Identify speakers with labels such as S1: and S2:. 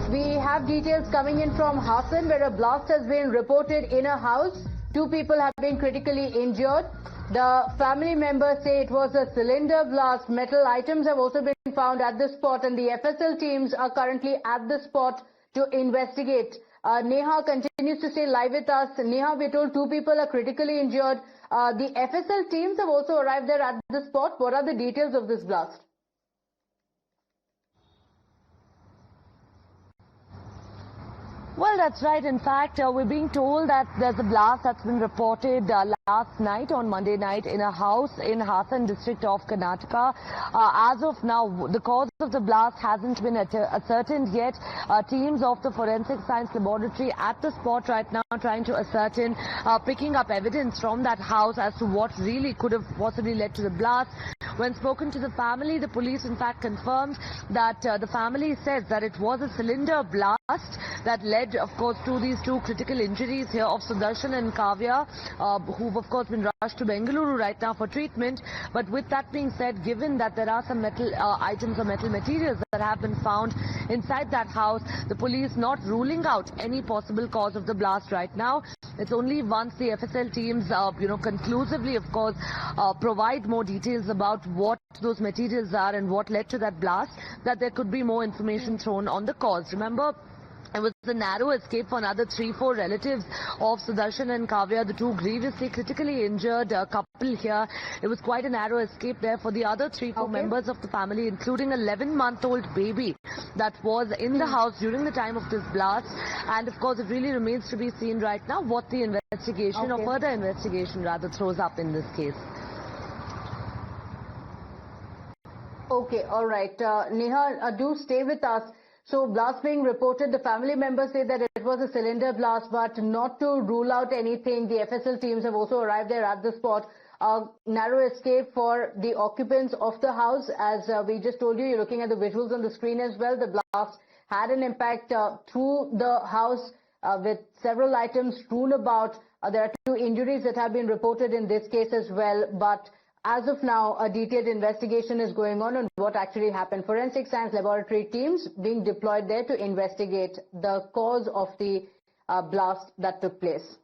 S1: We have details coming in from Hassan, where a blast has been reported in a house. 2 people have been critically injured. The family members say it was a cylinder blast. Metal items have also been found at the spot, and the FSL teams are currently at the spot to investigate. Neha continues to stay live with us. Neha, we're told 2 people are critically injured. The FSL teams have also arrived there at the spot. What are the details of this blast?
S2: Well, that's right. In fact, we're being told that there's a blast that's been reported last night, on Monday night, in a house in Hassan district of Karnataka. As of now, the cause of the blast hasn't been ascertained yet. Teams of the Forensic Science Laboratory at the spot right now trying to ascertain, picking up evidence from that house as to what really could have possibly led to the blast. When spoken to the family, the police in fact confirmed that the family says that it was a cylinder blast that led, of course, to these 2 critical injuries here of Sudarshan and Kavya, who've of course been rushed to Bengaluru right now for treatment. But with that being said, given that there are some metal items or metal materials that have been found inside that house, the police not ruling out any possible cause of the blast right now. It's only once the FSL teams, conclusively, of course, provide more details about what those materials are and what led to that blast, that there could be more information thrown on the cause. Remember, it was a narrow escape for another 3-4 relatives of Sudarshan and Kavya, the 2 grievously critically injured couple here. It was quite a narrow escape there for the other 3-4 members of the family, including an 11-month-old baby that was in the house during the time of this blast. And of course, it really remains to be seen right now what the investigation or further investigation rather throws up in this case.
S1: Okay, all right. Neha, do stay with us. So, blast being reported, the family members say that it was a cylinder blast, but not to rule out anything. The FSL teams have also arrived there at the spot. Narrow escape for the occupants of the house. As we just told you, you're looking at the visuals on the screen as well. The blast had an impact through the house with several items strewn about. There are 2 injuries that have been reported in this case as well, but as of now, a detailed investigation is going on what actually happened. Forensic Science Laboratory teams being deployed there to investigate the cause of the blast that took place.